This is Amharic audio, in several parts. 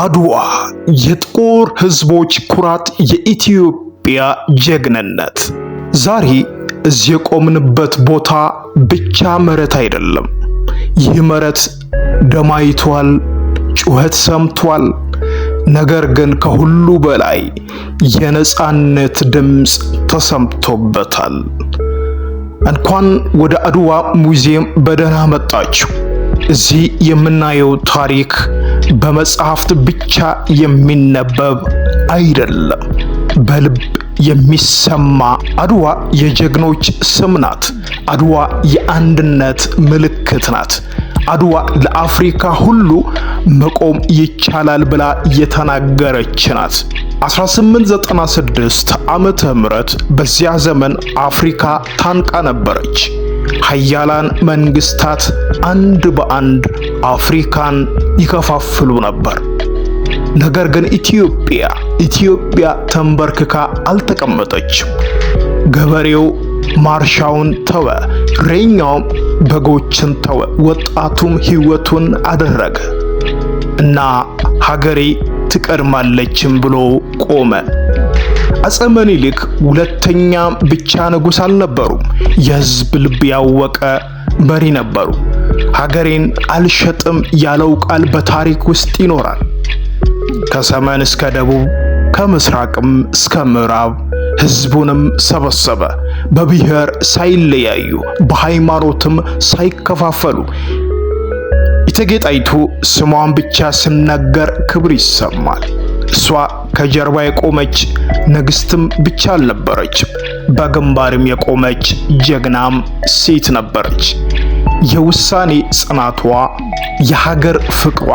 አድዋ የጥቁር ሕዝቦች ኩራት፣ የኢትዮጵያ ጀግንነት። ዛሬ እዚህ የቆምንበት ቦታ ብቻ መሬት አይደለም። ይህ መሬት ደም አይቷል፣ ጩኸት ሰምቷል። ነገር ግን ከሁሉ በላይ የነጻነት ድምፅ ተሰምቶበታል። እንኳን ወደ አድዋ ሙዚየም በደህና መጣችሁ። እዚህ የምናየው ታሪክ በመጽሐፍት ብቻ የሚነበብ አይደለም፣ በልብ የሚሰማ። አድዋ የጀግኖች ስም ናት። አድዋ የአንድነት ምልክት ናት። አድዋ ለአፍሪካ ሁሉ መቆም ይቻላል ብላ የተናገረች ናት። 1896 ዓመተ ምህረት በዚያ ዘመን አፍሪካ ታንቃ ነበረች። ሀያላን መንግስታት አንድ በአንድ አፍሪካን ይከፋፍሉ ነበር። ነገር ግን ኢትዮጵያ ተንበርክካ አልተቀመጠችም። ገበሬው ማርሻውን ተወ፣ እረኛውም በጎችን ተወ፣ ወጣቱም ሕይወቱን አደረገ እና ሀገሬ ትቀድማለችም ብሎ ቆመ። አፄ ምኒልክ ሁለተኛ ብቻ ንጉሥ አልነበሩም፣ የሕዝብ ልብ ያወቀ መሪ ነበሩ። ሀገሬን አልሸጥም ያለው ቃል በታሪክ ውስጥ ይኖራል። ከሰሜን እስከ ደቡብ፣ ከምስራቅም እስከ ምዕራብ ሕዝቡንም ሰበሰበ። በብሔር ሳይለያዩ፣ በሃይማኖትም ሳይከፋፈሉ። እቴጌ ጣይቱ ስሟን ብቻ ሲነገር ክብር ይሰማል። እሷ ከጀርባ የቆመች ንግስትም ብቻ አልነበረችም፣ በግንባርም የቆመች ጀግናም ሴት ነበረች። የውሳኔ ጽናቷ፣ የሀገር ፍቅሯ፣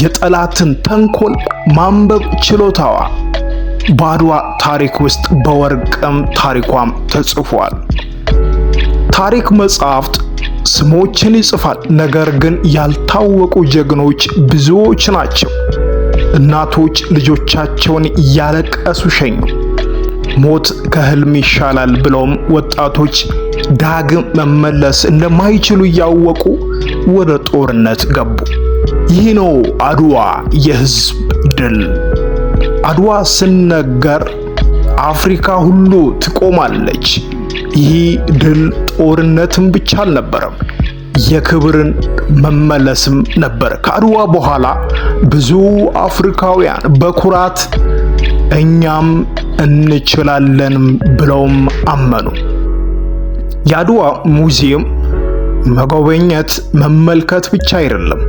የጠላትን ተንኮል ማንበብ ችሎታዋ በአድዋ ታሪክ ውስጥ በወርቅም ታሪኳም ተጽፏል። ታሪክ መጽሐፍት ስሞችን ይጽፋል፣ ነገር ግን ያልታወቁ ጀግኖች ብዙዎች ናቸው። እናቶች ልጆቻቸውን እያለቀሱ ሸኙ። ሞት ከህልም ይሻላል ብለውም ወጣቶች ዳግም መመለስ እንደማይችሉ እያወቁ ወደ ጦርነት ገቡ። ይህ ነው አድዋ የህዝብ ድል። አድዋ ሲነገር አፍሪካ ሁሉ ትቆማለች። ይህ ድል ጦርነትም ብቻ አልነበረም፣ የክብርን መመለስም ነበር። ከአድዋ በኋላ ብዙ አፍሪካውያን በኩራት እኛም እንችላለን ብለውም አመኑ። የአድዋ ሙዚየም መጎብኘት መመልከት ብቻ አይደለም፣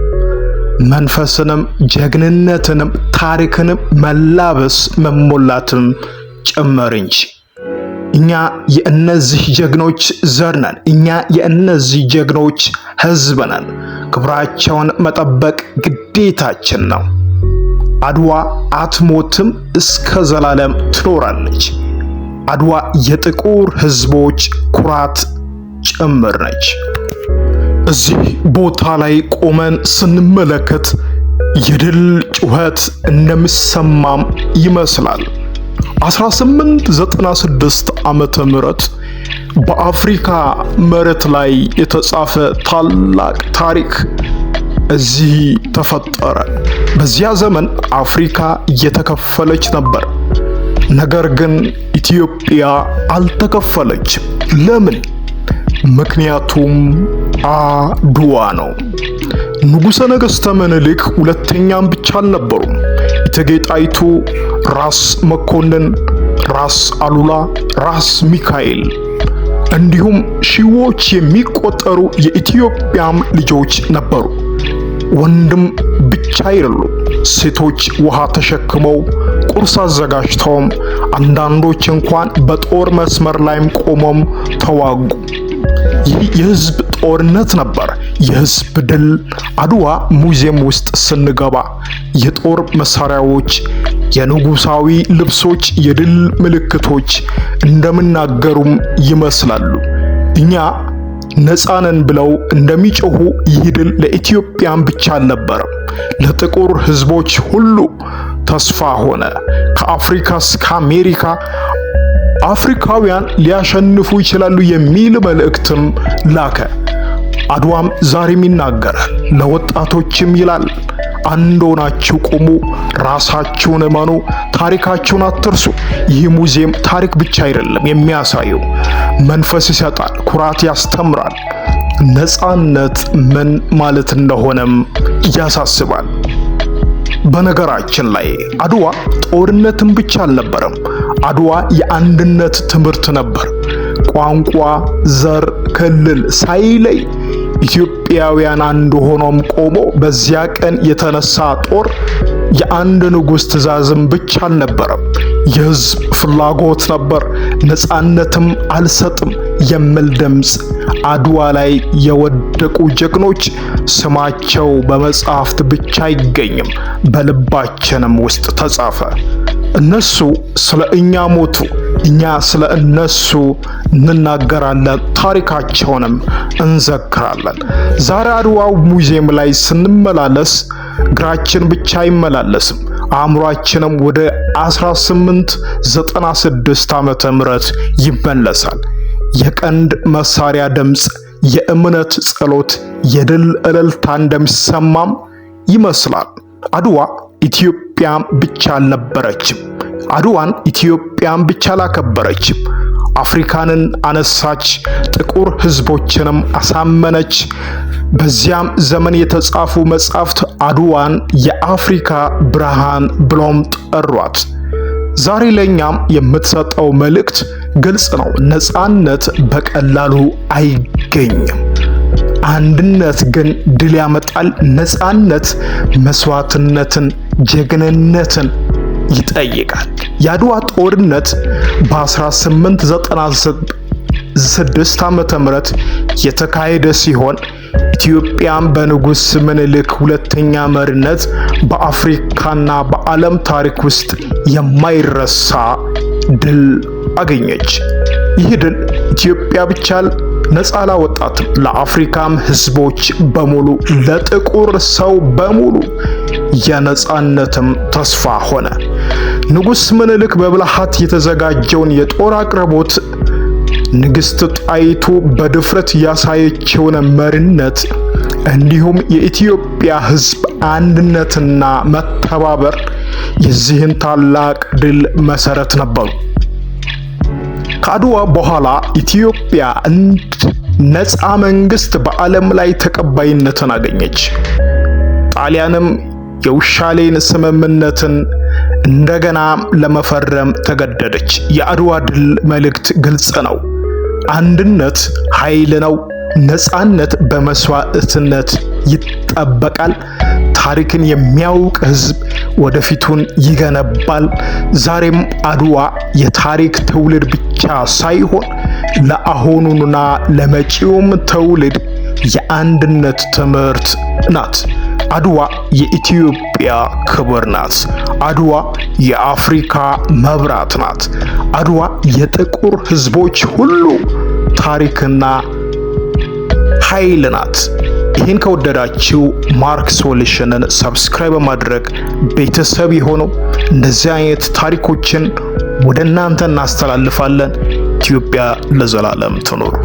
መንፈስንም ጀግንነትንም ታሪክንም መላበስ መሞላትም ጭምር እንጂ። እኛ የእነዚህ ጀግኖች ዘር ነን። እኛ የእነዚህ ጀግኖች ሕዝብ ነን። ክብራቸውን መጠበቅ ግዴታችን ነው። አድዋ አትሞትም፣ እስከ ዘላለም ትኖራለች። አድዋ የጥቁር ሕዝቦች ኩራት ጭምር ነች። እዚህ ቦታ ላይ ቆመን ስንመለከት የድል ጩኸት እንደሚሰማም ይመስላል። 1896 ዓመተ ምህረት በአፍሪካ መሬት ላይ የተጻፈ ታላቅ ታሪክ እዚህ ተፈጠረ። በዚያ ዘመን አፍሪካ እየተከፈለች ነበር። ነገር ግን ኢትዮጵያ አልተከፈለችም። ለምን? ምክንያቱም አድዋ ነው። ንጉሠ ነገሥተ ምኒልክ ሁለተኛም ብቻ አልነበሩም። እቴጌ ጣይቱ፣ ራስ መኮንን፣ ራስ አሉላ፣ ራስ ሚካኤል እንዲሁም ሺዎች የሚቆጠሩ የኢትዮጵያም ልጆች ነበሩ። ወንድም ብቻ አይደሉም። ሴቶች ውሃ ተሸክመው ቁርስ አዘጋጅተውም፣ አንዳንዶች እንኳን በጦር መስመር ላይም ቆመም ተዋጉ። ይህ የህዝብ ጦርነት ነበር፣ የህዝብ ድል። አድዋ ሙዚየም ውስጥ ስንገባ የጦር መሳሪያዎች፣ የንጉሳዊ ልብሶች፣ የድል ምልክቶች እንደምናገሩም ይመስላሉ። እኛ ነፃነን ብለው እንደሚጮሁ ይህ ድል ለኢትዮጵያን ብቻ አልነበረም፣ ለጥቁር ህዝቦች ሁሉ ተስፋ ሆነ። ከአፍሪካ እስከ አሜሪካ አፍሪካውያን ሊያሸንፉ ይችላሉ የሚል መልእክትም ላከ። አድዋም ዛሬም ይናገራል፣ ለወጣቶችም ይላል፣ አንድ ሆናችሁ ቁሙ፣ ራሳችሁን እመኑ፣ ታሪካችሁን አትርሱ። ይህ ሙዚየም ታሪክ ብቻ አይደለም የሚያሳየው፣ መንፈስ ይሰጣል፣ ኩራት ያስተምራል፣ ነፃነት ምን ማለት እንደሆነም ያሳስባል። በነገራችን ላይ አድዋ ጦርነትን ብቻ አልነበረም። አድዋ የአንድነት ትምህርት ነበር። ቋንቋ፣ ዘር፣ ክልል ሳይለይ ኢትዮጵያውያን አንድ ሆኖም ቆሞ በዚያ ቀን የተነሳ ጦር የአንድ ንጉሥ ትእዛዝም ብቻ አልነበረም፣ የሕዝብ ፍላጎት ነበር። ነፃነትም አልሰጥም የሚል ድምፅ። አድዋ ላይ የወደቁ ጀግኖች ስማቸው በመጽሐፍት ብቻ አይገኝም፣ በልባችንም ውስጥ ተጻፈ። እነሱ ስለ እኛ ሞቱ፣ እኛ ስለ እነሱ እንናገራለን፣ ታሪካቸውንም እንዘክራለን። ዛሬ አድዋው ሙዚየም ላይ ስንመላለስ እግራችን ብቻ አይመላለስም፣ አእምሯችንም ወደ 1896 ዓመተ ምህረት ይመለሳል። የቀንድ መሳሪያ ድምፅ፣ የእምነት ጸሎት፣ የድል እልልታ እንደሚሰማም ይመስላል። አድዋ ኢትዮጵያም ብቻ አልነበረችም። አድዋን ኢትዮጵያም ብቻ አላከበረችም። አፍሪካንን አነሳች፣ ጥቁር ሕዝቦችንም አሳመነች። በዚያም ዘመን የተጻፉ መጻሕፍት አድዋን የአፍሪካ ብርሃን ብሎም ጠሯት። ዛሬ ለኛም የምትሰጠው መልእክት ግልጽ ነው። ነፃነት በቀላሉ አይገኝም። አንድነት ግን ድል ያመጣል። ነፃነት መስዋዕትነትን፣ ጀግንነትን ይጠይቃል። የአድዋ ጦርነት በ1896 ዓመተ ምህረት የተካሄደ ሲሆን ኢትዮጵያም በንጉሥ ምኒልክ ሁለተኛ መሪነት በአፍሪካና በዓለም ታሪክ ውስጥ የማይረሳ ድል አገኘች። ይህ ድል ኢትዮጵያ ብቻ ነፃ አላወጣትም፣ ለአፍሪካም ሕዝቦች በሙሉ ለጥቁር ሰው በሙሉ የነፃነትም ተስፋ ሆነ። ንጉሥ ምኒልክ በብልሃት የተዘጋጀውን የጦር አቅርቦት፣ ንግሥት ጣይቱ በድፍረት ያሳየችውን መሪነት እንዲሁም የኢትዮጵያ ሕዝብ አንድነትና መተባበር የዚህን ታላቅ ድል መሰረት ነበሩ። ከአድዋ በኋላ ኢትዮጵያ ነፃ መንግስት በዓለም ላይ ተቀባይነትን አገኘች። ጣሊያንም የውሻሌን ስምምነትን እንደገና ለመፈረም ተገደደች። የአድዋ ድል መልእክት ግልጽ ነው። አንድነት ኃይል ነው። ነፃነት በመስዋዕትነት ይጠበቃል። ታሪክን የሚያውቅ ሕዝብ ወደፊቱን ይገነባል። ዛሬም አድዋ የታሪክ ትውልድ ብቻ ሳይሆን ለአሁኑና ለመጪውም ትውልድ የአንድነት ትምህርት ናት። አድዋ የኢትዮጵያ ክብር ናት። አድዋ የአፍሪካ መብራት ናት። አድዋ የጥቁር ሕዝቦች ሁሉ ታሪክና ኃይል ናት። ይህን ከወደዳችሁ ማርክ ሶሉሽንን ሰብስክራይብ በማድረግ ቤተሰብ የሆኑ እንደዚህ አይነት ታሪኮችን ወደ እናንተ እናስተላልፋለን። ኢትዮጵያ ለዘላለም ትኖር።